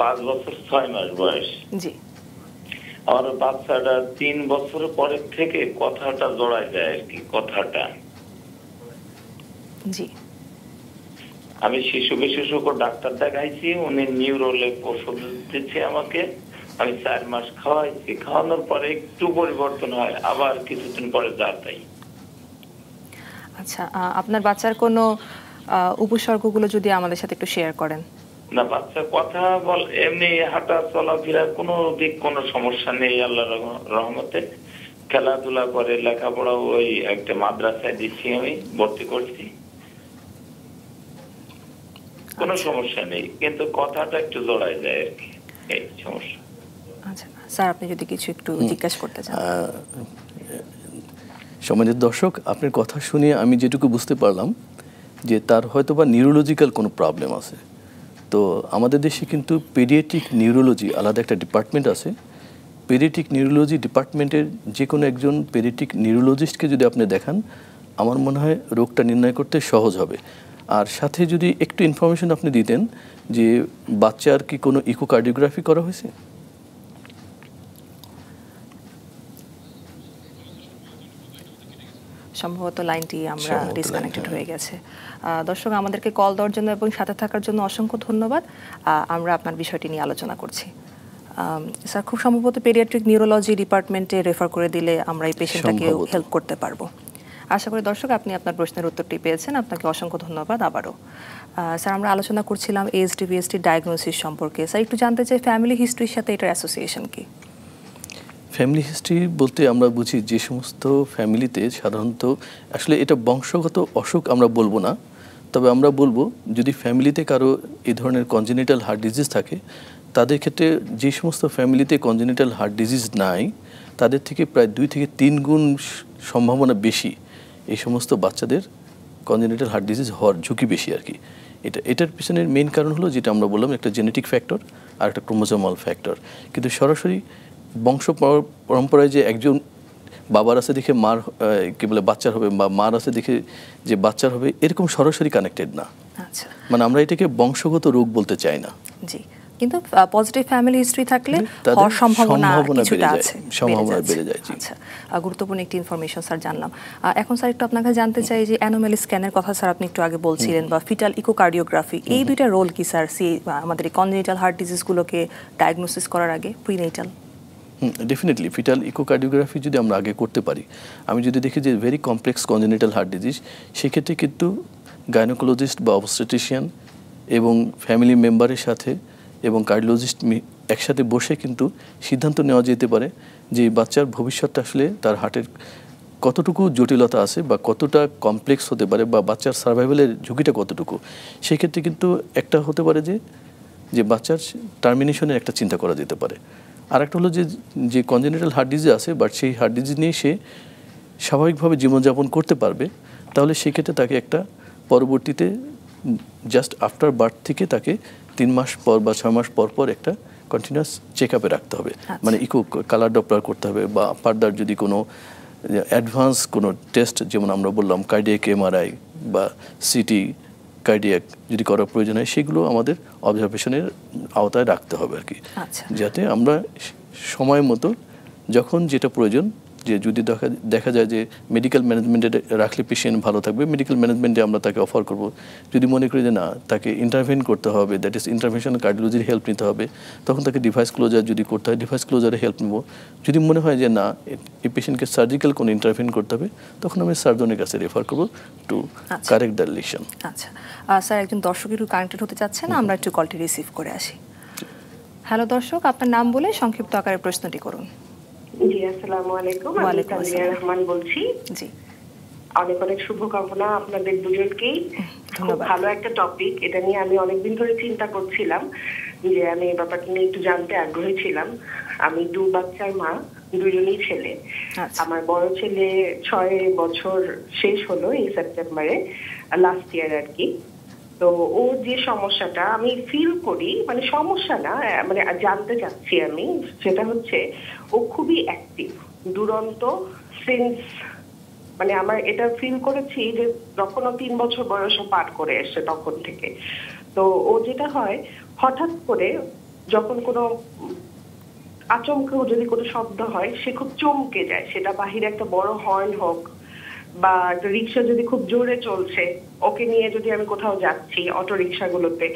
5 বছর 6 মাস বয়স। জি। আমার বাচ্চাটা 3 বছর পরের থেকে কথাটা জড়ায় যায় আর কি, কথাটা। জি। আমি শিশু বিশেষজ্ঞ ডাক্তার দেখাইছি, উনি নিউরোলে ওষুধ দিচ্ছে আমাকে। আমি 4 মাস খাওয়াইছি, খাওয়ানোর পরে একটু পরিবর্তন হয়, আবার কিছুদিন পরে যা তাই। আচ্ছা, আপনার বাচ্চার কোনো উপসর্গগুলো যদি আমাদের সাথে একটু শেয়ার করেন। না, বাচ্চা কথা বল, এমনি হাঁটা চলাফেরা কোনো দিক কোনো সমস্যা নেই আল্লাহর রহমতে। খেলাধুলা করে, লেখাপড়া ওই একটা মাদ্রাসায় দিচ্ছি, আমি ভর্তি করছি, কোনো সমস্যা নেই, কিন্তু কথাটা একটু জড়ায় যায় আর কি, এই সমস্যা। আচ্ছা স্যার, আপনি যদি কিছু একটু জিজ্ঞাসা করতে চান। সম্মানিত দর্শক, আপনার কথা শুনে আমি যেটুকু বুঝতে পারলাম যে তার হয়তোবা নিউরোলজিক্যাল কোনো প্রবলেম আছে। তো আমাদের দেশে কিন্তু পেডিয়াট্রিক নিউরোলজি আলাদা একটা ডিপার্টমেন্ট আছে। পেডিয়াট্রিক নিউরোলজি ডিপার্টমেন্টের যে কোনো একজন পেডিয়াট্রিক নিউরোলজিস্টকে যদি আপনি দেখান, আমার মনে হয় রোগটা নির্ণয় করতে সহজ হবে। আর সাথে যদি একটু ইনফরমেশন আপনি দিতেন যে বাচ্চার কি কোনো ইকোকার্ডিওগ্রাফি করা হয়েছে? সম্ভবত লাইনটি আমরা ডিসকানেক্টেড হয়ে গেছে। দর্শক, আমাদেরকে কল দেওয়ার জন্য এবং সাথে থাকার জন্য অসংখ্য ধন্যবাদ। আমরা আপনার বিষয়টি নিয়ে আলোচনা করছি। স্যার, খুব সম্ভবত পেডিয়াট্রিক নিউরোলজি ডিপার্টমেন্টে রেফার করে দিলে আমরা এই পেশেন্টটাকে হেল্প করতে পারবো। আশা করি দর্শক আপনি আপনার প্রশ্নের উত্তরটি পেয়েছেন। আপনাকে অসংখ্য ধন্যবাদ আবারও। স্যার, আমরা আলোচনা করছিলাম ASD/VSD ডায়াগনোসিস সম্পর্কে। স্যার, একটু জানতে চাই ফ্যামিলি হিস্ট্রির সাথে এটার অ্যাসোসিয়েশন কি? ফ্যামিলি হিস্ট্রি বলতে আমরা বুঝি যে সমস্ত ফ্যামিলিতে সাধারণত আসলে এটা বংশগত অসুখ আমরা বলবো না, তবে আমরা বলবো যদি ফ্যামিলিতে কারো এই ধরনের কনজেনিটাল হার্ট ডিজিজ থাকে, তাদের ক্ষেত্রে যে সমস্ত ফ্যামিলিতে কনজেনিটাল হার্ট ডিজিজ নাই তাদের থেকে প্রায় 2 থেকে 3 গুণ সম্ভাবনা বেশি এই সমস্ত বাচ্চাদের কনজেনিটাল হার্ট ডিজিজ হওয়ার ঝুঁকি বেশি আর কি। এটার পিছনের মেইন কারণ হলো যেটা আমরা বললাম, একটা জেনেটিক ফ্যাক্টর আর একটা ক্রোমোজোমাল ফ্যাক্টর। কিন্তু সরাসরি বংশ পরম্পরায় যে একজন বাবার আছে দেখে মার কি বলে বাচ্চার হবে, বা মার আছে দেখে যে বাচ্চার হবে, এরকম সরাসরি কানেক্টেড না। আচ্ছা, মানে আমরা এটাকে বংশগত রোগ বলতে চাই না। জি, কিন্তু পজিটিভ ফ্যামিলি হিস্ট্রি থাকলে হওয়ার সম্ভাবনা কিছুটা আছে, সম্ভাবনা বেড়ে যায়। আচ্ছা, গুরুত্বপূর্ণ একটি ইনফরমেশন স্যার জানলাম। এখন স্যার একটু আপনাকে জানতে চাই যে অ্যানোমালি স্ক্যানের কথা স্যার আপনি একটু আগে বলছিলেন, বা ফিটাল ইকোকার্ডিওগ্রাফি, এই দুইটা রোল কি স্যার আমাদের এই কনজেনিটাল হার্ট ডিজিজগুলোকে ডায়াগনোসিস করার আগে, প্রিনেটাল? ডেফিনেটলি ফিটাল ইকোকার্ডিওগ্রাফি যদি আমরা আগে করতে পারি, আমি যদি দেখি যে very complex congenital heart disease, সেক্ষেত্রে কিন্তু গাইনোকোলজিস্ট বা অবস্টেট্রিশিয়ান এবং ফ্যামিলি মেম্বারের সাথে এবং কার্ডিওলজিস্ট একসাথে বসে কিন্তু সিদ্ধান্ত নেওয়া যেতে পারে যে বাচ্চার ভবিষ্যৎটা আসলে তার হার্টের কতটুকু জটিলতা আছে বা কতটা কমপ্লেক্স হতে পারে, বা বাচ্চার সার্ভাইভালের ঝুঁকিটা কতটুকু। সেক্ষেত্রে কিন্তু একটা হতে পারে যে বাচ্চার টার্মিনেশনের একটা চিন্তা করা যেতে পারে। আর একটা হলো যে কনজেনিটাল হার্ট ডিজিজ আছে, বাট সেই হার্ট ডিজিজ নিয়ে সে স্বাভাবিকভাবে জীবনযাপন করতে পারবে, তাহলে সেক্ষেত্রে তাকে একটা পরবর্তীতে জাস্ট আফটার বার্থ থেকে তাকে 3 মাস পর বা 6 মাস পর পর একটা কন্টিনিউয়াস চেক আপে রাখতে হবে। মানে ইকো কালার ডপলার করতে হবে, বা ফার্দার যদি কোনো অ্যাডভান্স কোনো টেস্ট, যেমন আমরা বললাম কার্ডিয়াক MRI বা সিটি কার্ডিয়াক যদি করার প্রয়োজন হয়, সেগুলো আমাদের অবজারভেশনের আওতায় রাখতে হবে আর কি। যাতে আমরা সময় মতো যখন যেটা প্রয়োজন, যে যদি দেখা যায় যে মেডিকেল ম্যানেজমেন্টে রাখলে পেশেন্ট ভালো থাকবে, মেডিকেল ম্যানেজমেন্টে আমরা তাকে অফার করব। যদি মনে করি যে না, তাকে ইন্টারভেন করতে হবে, দ্যাট ইজ ইন্টারভেনশন কার্ডিওলজির হেল্প নিতে হবে, তখন তাকে ডিভাইস ক্লোজার যদি করতে হয় ডিভাইস ক্লোজারে হেল্প নেব। যদি মনে হয় যে না, এই পেশেন্টকে সার্জিক্যাল কোনো ইন্টারভেন করতে হবে, তখন আমি সার্জনের কাছে রেফার করব টু কারেক্ট দ্য লিশন। আচ্ছা স্যার, একজন দর্শক একটু কানেক্টেড হতে চাচ্ছেন, আমরা একটু কলটি রিসিভ করে আসি। হ্যালো দর্শক, আপনার নাম বলে সংক্ষিপ্ত আকারে প্রশ্নটি করুন। জি, আসসালামু আলাইকুম। আমি তানিয়া রহমান বলছি। জি, অনেক অনেক শুভকামনা আপনাদের দুজনকেই। খুব ভালো একটা টপিক, এটা নিয়ে আমি অনেকদিন ধরে চিন্তা করছিলাম যে আমি এই ব্যাপারটা নিয়ে একটু জানতে আগ্রহী ছিলাম। আমি 2 বাচ্চার মা, দুজনেই ছেলে। আমার বড় ছেলে 6 বছর শেষ হলো এই সেপ্টেম্বরে, লাস্ট ইয়ার আর কি। তো ওর যে সমস্যাটা আমি ফিল করি, মানে সমস্যা না, মানে জানতে চাচ্ছি আমি, সেটা হচ্ছে ও খুবই অ্যাক্টিভ, দুরন্ত, সিন্স মানে আমার এটা ফিল করেছি যে যখন ও 3 বছর বয়সে পার করে এসছে তখন থেকে। তো ও যেটা হয় হঠাৎ করে যখন কোনো আচমকা যদি কোনো শব্দ হয় সে খুব চমকে যায়, সেটা বাহিরে একটা বড় হর্ন হোক বা একটা রিক্সা যদি খুব জোরে চলছে, ওকে নিয়ে যদি আমি কোথাও যাচ্ছি অটো রিক্সাগুলোতে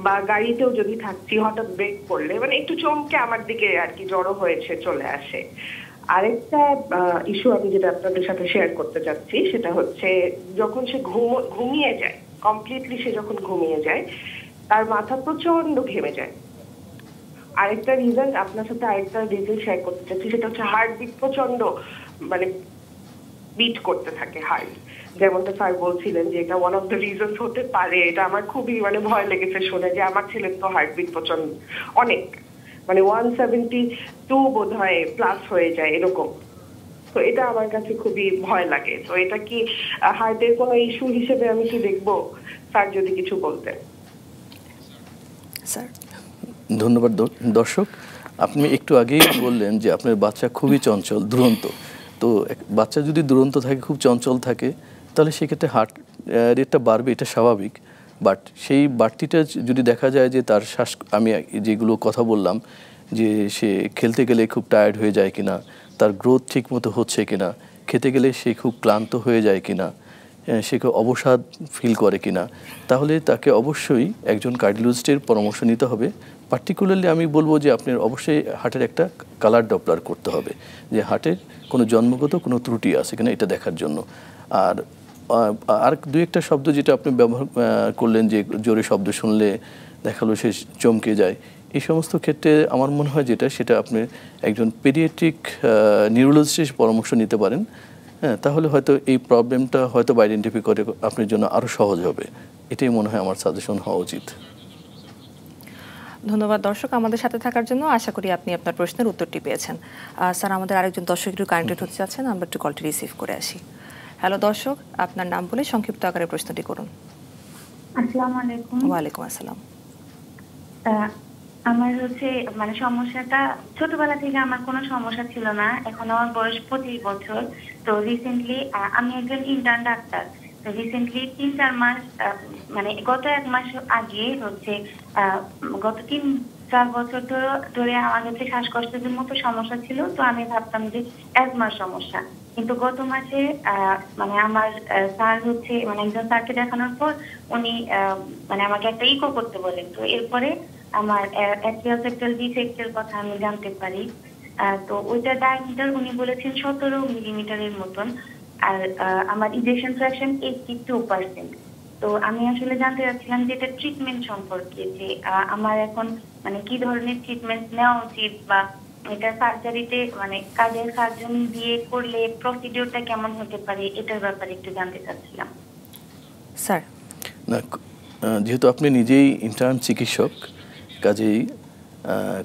বা গাড়িতেও যদি থাকছি, হঠাৎ ব্রেক করলে মানে একটু চমকে আমার দিকে আর কি জড়ো হয়েছে চলে আসে। আরেকটা ইস্যু আমি যেটা আপনাদের সাথে শেয়ার করতে চাচ্ছি সেটা হচ্ছে যখন সে ঘুমিয়ে যায়, কমপ্লিটলি সে যখন ঘুমিয়ে যায় তার মাথা প্রচন্ড ঘেমে যায়। আরেকটা রিজন আপনার সাথে আরেকটা রিজন শেয়ার করতে চাচ্ছি, সেটা হচ্ছে হার্টবিট প্রচন্ড মানে বিট করতে থাকে হার্ট। যেমনটা স্যার বলছিলেন যে এটা ওয়ান অফ দ্য রিজনস হতে পারে। এটা আমার খুবই মানে ভয় লেগেছে শুনে যে আমার ছেলের তো হার্টবিট প্রচন্ড অনেক মানে 172 বোধ হয় প্লাস হয়ে যায় এরকম। তো এটা আমার কাছে খুবই ভয় লাগে। তো এটা কি হার্টের কোনো ইস্যু হিসেবে আমি কি দেখবো? স্যার যদি কিছু বলতেন। স্যার ধন্যবাদ। দর্শক, আপনি একটু আগেই বললেন যে আপনার বাচ্চা খুবই চঞ্চল, দুরন্ত। তো বাচ্চা যদি দুরন্ত থাকে, খুব চঞ্চল থাকে, তাহলে সেক্ষেত্রে হার্ট রেটটা বাড়বে, এটা স্বাভাবিক। বাট সেই বাড়তিটা যদি দেখা যায় যে তার শ্বাস, আমি যেগুলো কথা বললাম যে সে খেলতে গেলে খুব টায়ার্ড হয়ে যায় কিনা, তার গ্রোথ ঠিক মতো হচ্ছে কিনা, খেতে গেলে সে খুব ক্লান্ত হয়ে যায় কিনা, সে অবসাদ ফিল করে কিনা, তাহলে তাকে অবশ্যই একজন কার্ডিওলজিস্টের পরামর্শ নিতে হবে। পার্টিকুলারলি আমি বলবো যে আপনার অবশ্যই হার্টের একটা কালার ডপলার করতে হবে, যে হার্টের কোনো জন্মগত কোনো ত্রুটি আছে কিনা এটা দেখার জন্য। আর দু একটা শব্দ যেটা আপনি ব্যবহার করলেন যে জোরে শব্দ শুনলে দেখালো সে চমকে যায়, এই সমস্ত ক্ষেত্রে আমার মনে হয় সেটা আপনি একজন পেডিয়াট্রিক নিউরোলজিস্টের পরামর্শ নিতে পারেন। হ্যাঁ, তাহলে হয়তো এই প্রবলেমটা হয়তো আইডেন্টিফাই করে আপনার জন্য আরও সহজ হবে। এটাই মনে হয় আমার সাজেশন হওয়া উচিত। ধন্যবাদ দর্শক আমাদের সাথে থাকার জন্য। আশা করি আপনি আপনার প্রশ্নের উত্তরটি পেয়েছেন। স্যার, আমাদের আরেকজন দর্শক একটু কানেক্টেড হতে যাচ্ছেন, আমরা একটু কলটি রিসিভ করে আসি। হ্যালো দর্শক, আপনার নাম বলে সংক্ষিপ্ত আকারে প্রশ্নটি করুন। আসসালামু আলাইকুম। ওয়ালাইকুম আসসালাম। আমার হচ্ছে মানে সমস্যাটা ছোটবেলা থেকে আমার কোনো সমস্যা ছিল না, এখন আমার বয়স 25 বছর। তো রিসেন্টলি আমি একজন ইন্টার্ন ডাক্তার। তো রিসেন্টলি 3-4 মাস মানে গত 1 মাস আগে হচ্ছে গত 3-4 বছর ধরে আমার হচ্ছে শ্বাসকষ্টের মতো সমস্যা ছিল। তো আমি ভাবতাম যে অ্যাজমার সমস্যা, কিন্তু গত মাসে মানে আমার স্যার হচ্ছে মানে একজন স্যারকে দেখানোর পর উনি মানে আমাকে একটা ইকো করতে বলেন। তো এরপরে আমার অ্যাট্রিয়াল সেপ্টাল ডিফেক্টের কথা আমি জানতে পারি। তো ওইটা ডায়ামিটার উনি বলেছেন 17 মিলিমিটারের মতন, আর আমার ইজেকশন ফ্র্যাকশন 82%। তো আমি আসলে জানতে চাচ্ছিলাম যে এটা ট্রিটমেন্ট সম্পর্কে, যে আমার এখন মানে কি ধরনের ট্রিটমেন্ট নেওয়া উচিত, বা এটা সার্জারিতে মানে কাজের সার্জন দিয়ে করলে প্রসিডিওরটা কেমন হতে পারে, এটার ব্যাপারে একটু জানতে চাচ্ছিলাম। স্যার, না, যেহেতু আপনি নিজেই ইন্টার্ন চিকিৎসক, কাজেই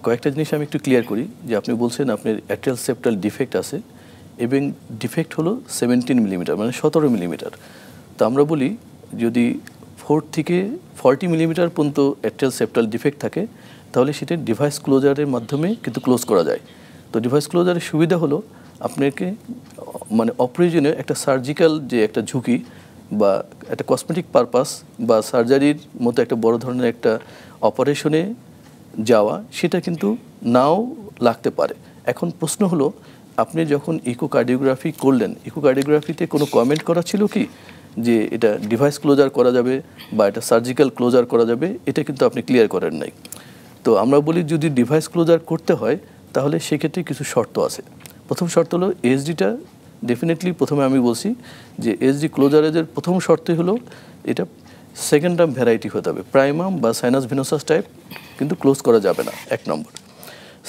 কয়েকটা জিনিস আমি একটু ক্লিয়ার করি। যে আপনি বলছেন আপনার অ্যাট্রিয়াল সেপ্টাল ডিফেক্ট আছে এবং ডিফেক্ট হলো 17 মিলিমিটার, মানে 17 মিলিমিটার। তো আমরা বলি যদি 4 থেকে 40 মিলিমিটার পর্যন্ত অ্যাট্রিয়াল সেপ্টাল ডিফেক্ট থাকে, তাহলে সেটা ডিভাইস ক্লোজারের মাধ্যমে কিন্তু ক্লোজ করা যায়। তো ডিভাইস ক্লোজারের সুবিধা হলো আপনাকে মানে অপ্রয়োজনীয় একটা সার্জিক্যাল যে একটা ঝুঁকি বা একটা কসমেটিক পারপাস বা সার্জারির মতো একটা বড় ধরনের একটা অপারেশনে যাওয়া, সেটা কিন্তু নাও লাগতে পারে। এখন প্রশ্ন হলো, আপনি যখন ইকোকার্ডিওগ্রাফি করলেন, ইকোকার্ডিওগ্রাফিতে কোনো কমেন্ট করা ছিল কি যে এটা ডিভাইস ক্লোজার করা যাবে বা এটা সার্জিক্যাল ক্লোজার করা যাবে? এটা কিন্তু আপনি ক্লিয়ার করেন নাই। তো আমরা বলি যদি ডিভাইস ক্লোজার করতে হয় তাহলে সেক্ষেত্রে কিছু শর্ত আছে। প্রথম শর্ত হলো এসডিটা ডেফিনেটলি, প্রথমে আমি বলছি যে এসডি ক্লোজারের প্রথম শর্তই হলো এটা সেকেন্ড টার্ম ভ্যারাইটি হতে হবে, প্রাইমাম বা সাইনাস ভিনোসাস টাইপ কিন্তু ক্লোজ করা যাবে না, 1 নম্বর।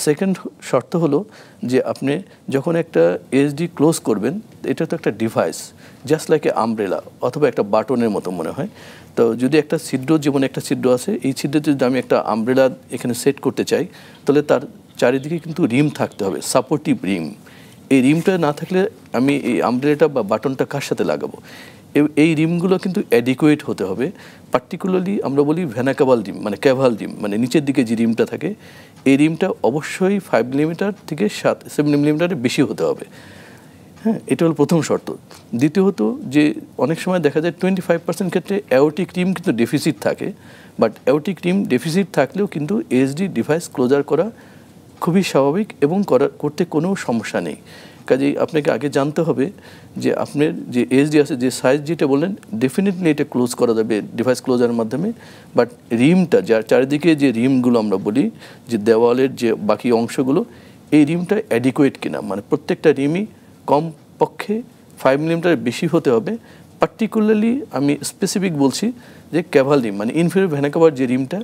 সেকেন্ড শর্ত হলো যে আপনি যখন একটা এসডি ক্লোজ করবেন, এটা তো একটা device, just like a umbrella অথবা একটা বাটনের মতো মনে হয়। তো যদি একটা ছিদ্র, যেমন একটা ছিদ্র আছে, এই ছিদ্রতে যদি আমি একটা আমব্রেলা এখানে সেট করতে চাই, তাহলে তার চারিদিকে কিন্তু রিম থাকতে হবে, সাপোর্টিভ রিম। এই রিমটা না থাকলে আমি এই আমব্রেলাটা বা বাটনটা কার সাথে লাগাবো? এই রিমগুলো কিন্তু অ্যাডিকুয়েট হতে হবে। পার্টিকুলারলি আমরা বলি ভ্যানাকাবাল রিম, মানে ক্যাভাল রিম, মানে নিচের দিকে যে রিমটা থাকে, এই রিমটা অবশ্যই 5 মিলিমিটার থেকে 7 মিলিমিটারের বেশি হতে হবে। হ্যাঁ, এটা হলো প্রথম শর্ত। দ্বিতীয়ত যে অনেক সময় দেখা যায় 25% ক্ষেত্রে অ্যাওর্টিক রিম কিন্তু ডেফিসিট থাকে, বাট অ্যাওর্টিক রিম ডেফিসিট থাকলেও কিন্তু এএসডি ডিভাইস ক্লোজার করা খুবই স্বাভাবিক এবং করতে কোনো সমস্যা নেই। কাজেই আপনাকে আগে জানতে হবে যে আপনার যে এএসডি আছে, যে সাইজ যেটা বললেন, ডেফিনেটলি এটা ক্লোজ করা যাবে ডিভাইস ক্লোজারের মাধ্যমে, বাট রিমটা, যার চারিদিকে যে রিমগুলো আমরা বলি, যে দেওয়ালের যে বাকি অংশগুলো, এই রিমটা অ্যাডিকুয়েট কিনা, মানে প্রত্যেকটা রিমই কমপক্ষে 5 মিলিমিটার বেশি হতে হবে। পার্টিকুলারলি আমি স্পেসিফিক বলছি যে ক্যাভাল রিম, মানে ইনফেরিয়র ভেনা কাভার যে রিমটা,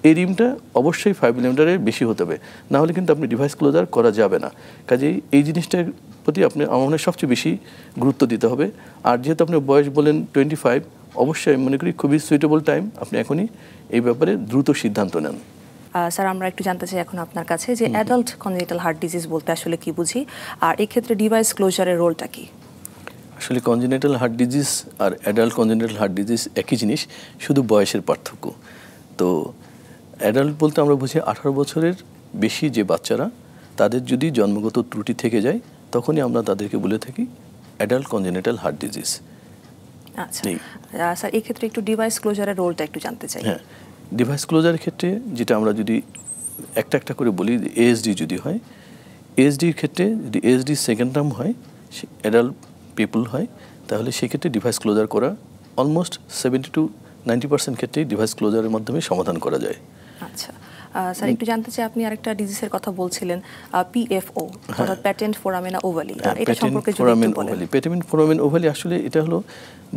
এই রিমটা অবশ্যই 5 মিলিমিটারের বেশি হতে হবে, না হলে কিন্তু আপনি ডিভাইস ক্লোজার করা যাবে না। কাজেই এই জিনিসটার প্রতি আপনি আমার মনে হয় সবচেয়ে বেশি গুরুত্ব দিতে হবে। আর যেহেতু আপনি বয়স বলেন 25, অবশ্যই আমি মনে করি খুবই সুইটেবল টাইম, আপনি এখনই এই ব্যাপারে দ্রুত সিদ্ধান্ত নেন। স্যার, আমরা একটু জানতে চাই এখন আপনার কাছে যে অ্যাডাল্ট কনজেনিটাল হার্ট ডিজিজ বলতে আসলে কি বুঝি, আর এই ক্ষেত্রে ডিভাইস ক্লোজারের রোলটা কি? আসলে কনজেনিটাল হার্ট ডিজিজ আর অ্যাডাল্ট কনজেনিটাল হার্ট ডিজিজ একই জিনিস, শুধু বয়সের পার্থক্য। তো অ্যাডাল্ট বলতে আমরা বুঝি 18 বছরের বেশি যে বাচ্চারা, তাদের যদি জন্মগত ত্রুটি থেকে যায়, তখনই আমরা তাদেরকে বলে থাকি অ্যাডাল্ট কনজেনিটাল হার্ট ডিজিজ। আচ্ছা স্যার, এই ক্ষেত্রে একটু ডিভাইস ক্লোজারের রোলটা একটু জানতে চাই। হ্যাঁ, ডিভাইস ক্লোজারের ক্ষেত্রে যেটা আমরা যদি একটা একটা করে বলি, এএসডি যদি হয়, এএসডির ক্ষেত্রে যদি এএসডি সেকেন্ড টার্ম হয়, অ্যাডাল্ট পিপল হয়, তাহলে সেক্ষেত্রে ডিভাইস ক্লোজার করা অলমোস্ট 70 to 90% ক্ষেত্রেই ডিভাইস ক্লোজারের মাধ্যমে সমাধান করা যায়। আচ্ছা স্যার, একটু জানতে চাই, আপনি আরেকটা ডিজিজের কথা বলছিলেন, পিএফও, অর্থাৎ প্যাটেন্ট ফোরামেনা ওভালি, আর এটা সম্পর্কে যদি একটু বলেন। প্যাটেন্ট ফোরামেন ওভালি আসলে এটা হলো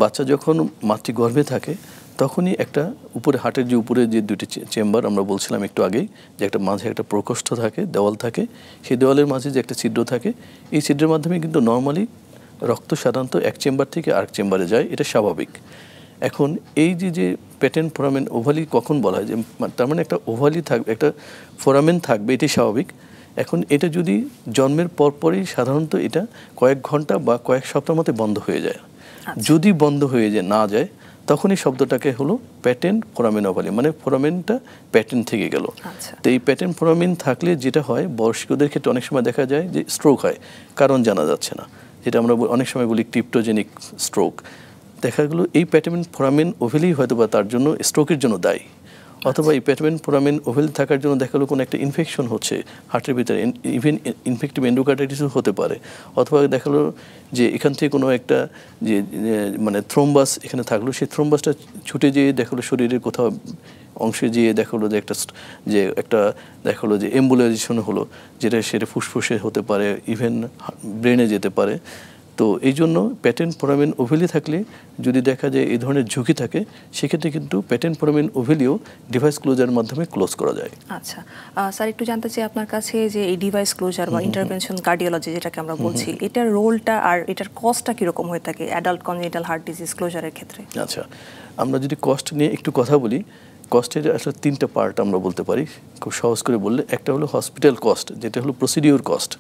বাচ্চা যখন মাতৃগর্ভে থাকে, তখনই একটা উপরে হার্টের যে উপরে যে দুটি চেম্বার আমরা বলছিলাম একটু আগেই, যে একটা মাঝে একটা প্রকোষ্ঠ থাকে, দেওয়াল থাকে, সেই দেওয়ালের মাঝে যে একটা ছিদ্র থাকে, এই ছিদ্রের মাধ্যমে কিন্তু নর্মালি রক্ত সাধারণত এক চেম্বার থেকে আরেক চেম্বারে যায়, এটা স্বাভাবিক। এখন এই যে প্যাটেন্ট ফোরামেন ওভালি কখন বলা হয়, যে তার মানে একটা ওভালি থাকবে, একটা ফোরামেন থাকবে, এটাই স্বাভাবিক। এখন এটা যদি জন্মের পরপরই সাধারণত এটা কয়েক ঘন্টা বা কয়েক সপ্তাহের মধ্যে বন্ধ হয়ে যায়। যদি বন্ধ হয়ে না যায়, তখনই শব্দটাকে হলো প্যাটেন্ট ফোরামেন ওভালি, মানে ফোরামেনটা প্যাটেন্ট থেকে গেল। তো এই প্যাটেন্ট ফোরামেন থাকলে যেটা হয়, বয়স্কদের ক্ষেত্রে অনেক সময় দেখা যায় যে স্ট্রোক হয়, কারণ জানা যাচ্ছে না, যেটা আমরা অনেক সময় বলি ক্রিপ্টোজেনিক স্ট্রোক। দেখা গেলো এই প্যাটেন্ট ফোরামেন ওভেলি হয়তো বা তার জন্য স্ট্রোকের জন্য দায়ী, অথবা এই প্যাটেন্ট ফোরামেন ওভেলি থাকার জন্য দেখা গেলো কোনো একটা ইনফেকশন হচ্ছে হার্টের ভিতরে, ইভেন ইনফেক্টিভ এন্ডোকার্টাইটিসও হতে পারে, অথবা দেখা গেলো যে এখান থেকে কোনো একটা যে মানে থ্রোম্বাস এখানে থাকলো, সেই থ্রোম্বাসটা ছুটে যেয়ে দেখা গেলো শরীরের কোথাও অংশে যেয়ে দেখা গেলো যে একটা দেখা গেলো যে এম্বুলাইজেশন হলো, সেটা ফুসফুসে হতে পারে, ইভেন ব্রেনে যেতে পারে। তো এই জন্য প্যাটেন্ট ফোরামেন ওভেলি থাকলে যদি দেখা যায় এই ধরনের ঝুঁকি থাকে, সেক্ষেত্রে কিন্তু প্যাটেন্ট ফোরামেন ওভেলিও ডিভাইস ক্লোজারের মাধ্যমে ক্লোজ করা যায়। আচ্ছা স্যার, একটু জানতে চাই আপনার কাছে যে এই ডিভাইস ক্লোজার বা ইন্টারভেনশন কার্ডিওলজি যেটাকে আমরা বলছি, এটার রোলটা আর এটার কস্টটা কীরকম হয়ে থাকে অ্যাডাল্ট কনজেনিটাল হার্ট ডিজিজ ক্লোজারের ক্ষেত্রে? আচ্ছা, আমরা যদি কস্ট নিয়ে একটু কথা বলি, কস্টের আসলে 3টা পার্ট আমরা বলতে পারি খুব সহজ করে বললে। একটা হলো হসপিটাল কস্ট, যেটা হলো প্রসিডিওর কস্ট।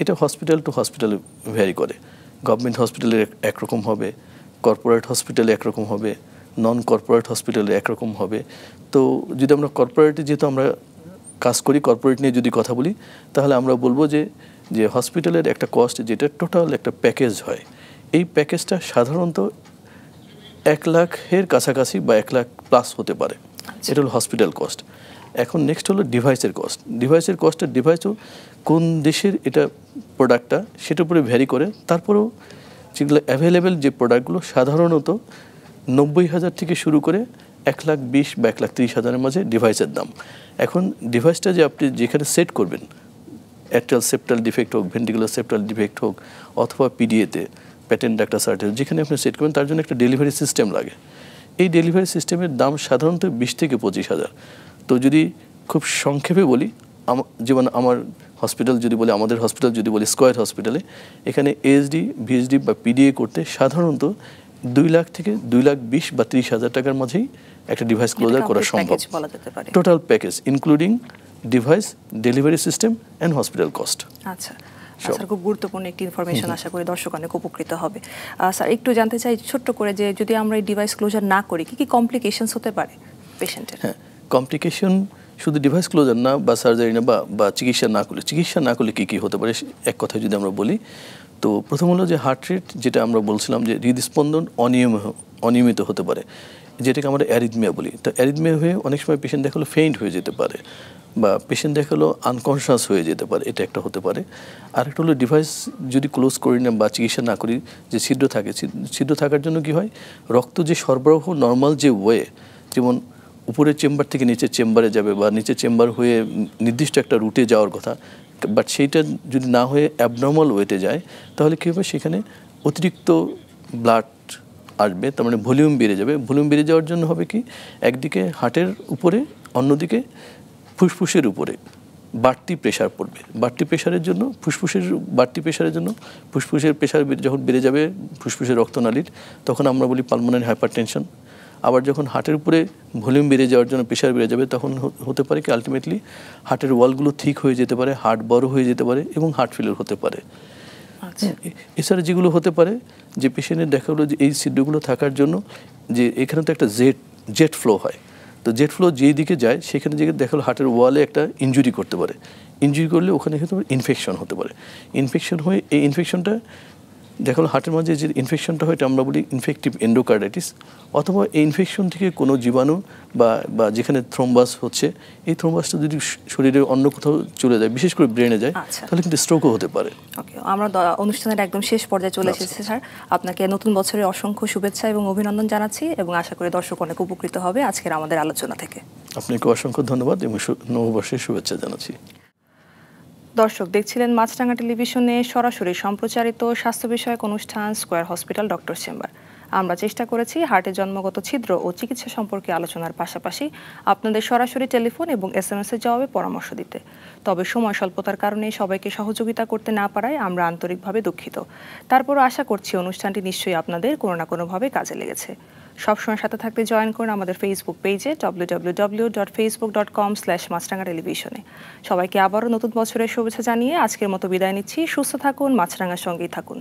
এটা হসপিটাল টু হসপিটালে ভ্যারি করে। গভর্নমেন্ট হসপিটালে একরকম হবে, কর্পোরেট হসপিটালে একরকম হবে, নন কর্পোরেট হসপিটালে একরকম হবে। তো যদি আমরা কর্পোরেটে, যেহেতু আমরা কাজ করি কর্পোরেট নিয়ে যদি কথা বলি, তাহলে আমরা বলবো যে হসপিটালের একটা কস্ট, যেটা টোটাল একটা প্যাকেজ হয়, এই প্যাকেজটা সাধারণত 1 লাখের কাছাকাছি বা 1 লাখ প্লাস হতে পারে। এটা হলো হসপিটাল কস্ট। এখন নেক্সট হলো ডিভাইসের কস্ট। ডিভাইসের কস্টের ডিভাইসও কোন দেশের এটা প্রোডাক্টটা সেটার উপরে ভ্যারি করে। তারপরেও যেগুলো অ্যাভেলেবেল যে প্রোডাক্টগুলো সাধারণত 90,000 থেকে শুরু করে 1,20,000 বা 1,30,000-এর মাঝে ডিভাইসের দাম। এখন ডিভাইসটা যে আপনি যেখানে সেট করবেন, অ্যাট্রাল সেপ্টাল ডিফেক্ট হোক, ভেন্ট্রিকুলার সেপ্টাল ডিফেক্ট হোক, অথবা পিডিএতে প্যাটেন্ট ডাক্তার সার্টিফিকেট, যেখানে আপনি সেট করবেন, তার জন্য একটা ডেলিভারি সিস্টেম লাগে। এই ডেলিভারি সিস্টেমের দাম সাধারণত 20 থেকে 25,000। তো যদি খুব সংক্ষেপে বলি, যেমন আমার হসপিটাল যদি বলি, আমাদের হসপিটাল যদি বলি স্কয়ার হসপিটালে, এখানে এএসডি, ভিএসডি বা পিডিএ করতে সাধারণত 2 লাখ থেকে 2,20,000 বা 30,000 টাকার মাঝেই একটা ডিভাইস ক্লোজার করা সম্ভব। Total package including device, delivery system and hospital cost. আচ্ছা স্যার, খুব গুরুত্বপূর্ণ একটি ইনফরমেশন, আশা করি দর্শক অনেক উপকৃত হবে। স্যার, একটু জানতে চাই ছোট্ট করে, যে যদি আমরা এই ডিভাইস ক্লোজার না করি, কি কমপ্লিকেশনস হতে পারে পেশেন্টের? হ্যাঁ, কমপ্লিকেশন শুধু ডিভাইস ক্লোজার না বা সার্জারি না বা চিকিৎসা না করলে কী কী হতে পারে, এক কথায় যদি আমরা বলি, তো তো প্রথম হলো যে হার্ট রেট, যেটা আমরা বলছিলাম যে হৃদস্পন্দন অনিয়মিত হতে পারে, যেটাকে আমরা অ্যারিথমিয়া বলি। তো অ্যারিথমিয়া হয়ে অনেক সময় পেশেন্ট দেখা হলো ফেইন্ট হয়ে যেতে পারে, বা পেশেন্ট দেখা হলো আনকনশাস হয়ে যেতে পারে, এটা একটা হতে পারে। আরেকটা হলো ডিভাইস যদি ক্লোজ করি না বা চিকিৎসা না করি, যে ছিদ্র থাকে, ছিদ্র থাকার জন্য কি হয়, রক্ত যে সরবরাহ নর্মাল যে ওয়ে, যেমন উপরের চেম্বার থেকে নিচের চেম্বারে যাবে বা নিচের চেম্বার হয়ে নির্দিষ্ট একটা রুটে যাওয়ার কথা, বাট সেইটা যদি না হয়ে অ্যাবনর্মাল ওয়েতে যায়, তাহলে কী হবে, সেখানে অতিরিক্ত ব্লাড আসবে, তার মানে ভলিউম বেড়ে যাবে। ভলিউম বেড়ে যাওয়ার জন্য হবে কি, একদিকে হার্টের উপরে, অন্যদিকে ফুসফুসের উপরে বাড়তি প্রেশার পড়বে। বাড়তি প্রেশারের জন্য ফুসফুসের প্রেশার যখন বেড়ে যাবে ফুসফুসের রক্তনালীর, তখন আমরা বলি পালমোনারি হাইপারটেনশন। আবার যখন হার্টের উপরে ভলিউম বেড়ে যাওয়ার জন্য প্রেশার বেড়ে যাবে, তখন হতে পারে কি আলটিমেটলি হার্টের ওয়ালগুলো থিক হয়ে যেতে পারে, হার্ট বড় হয়ে যেতে পারে এবং হার্ট ফেলিওর হতে পারে। এছাড়া যেগুলো হতে পারে, যে পেশেন্টের দেখা হলো যে এই ছিদ্রগুলো থাকার জন্য যে এখানে তো একটা জেট ফ্লো হয়, তো জেট ফ্লো যেই দিকে যায় সেখানে যে দেখা হলো হার্টের ওয়ালে একটা ইনজুরি করতে পারে। ইনজুরি করলে ওখানে হতে পারে ইনফেকশন হতে পারে। ইনফেকশন হয়ে এই ইনফেকশনটা দেখা হলো হার্টের মাঝে যে ইনফেকশনটা হয়, এটা আমরা বলি ইনফেক্টিভ এন্ডোকার্ডাইটিস। অথবা এই ইনফেকশন থেকে কোনো জীবাণু বা যেখানে থ্রোম্বাস হচ্ছে, এই থ্রোম্বাসটা যদি শরীরে অন্য কোথাও চলে যায়, বিশেষ করে ব্রেনে যায়, তাহলে কিন্তু স্ট্রোকও হতে পারে। ওকে, আমরা অনুষ্ঠানের একদম শেষ পর্যায়ে চলে এসেছি স্যার। আপনাকে নতুন বছরের অসংখ্য শুভেচ্ছা এবং অভিনন্দন জানাচ্ছি, এবং আশা করি দর্শক অনেক উপকৃত হবে আজকের আমাদের আলোচনা থেকে। আপনাকে অসংখ্য ধন্যবাদ এবং নববর্ষের শুভেচ্ছা জানাচ্ছি। দর্শক দেখছিলেন মাছরাঙা টেলিভিশনে সরাসরি সম্প্রচারিত স্বাস্থ্য বিষয়ক অনুষ্ঠান স্কয়ার হসপিটাল ডক্টর চেম্বার। আমরা চেষ্টা করেছি হার্টের জন্মগত ছিদ্র ও চিকিৎসা সম্পর্কে আলোচনার পাশাপাশি আপনাদের সরাসরি টেলিফোন এবং SMS-এর জবাবে পরামর্শ দিতে। তবে সময় স্বল্পতার কারণে সবাইকে সহযোগিতা করতে না পারায় আমরা আন্তরিকভাবে দুঃখিত। তারপরও আশা করছি অনুষ্ঠানটি নিশ্চয়ই আপনাদের কোনো না কোনোভাবে কাজে লেগেছে। সবসময় সাথে থাকতে জয়েন করুন আমাদের ফেসবুক পেজে www.facebook.com/মাছরাঙা টেলিভিশনে। সবাইকে আবারও নতুন বছরের শুভেচ্ছা জানিয়ে আজকের মতো বিদায় নিচ্ছি। সুস্থ থাকুন, মাছরাঙার সঙ্গেই থাকুন।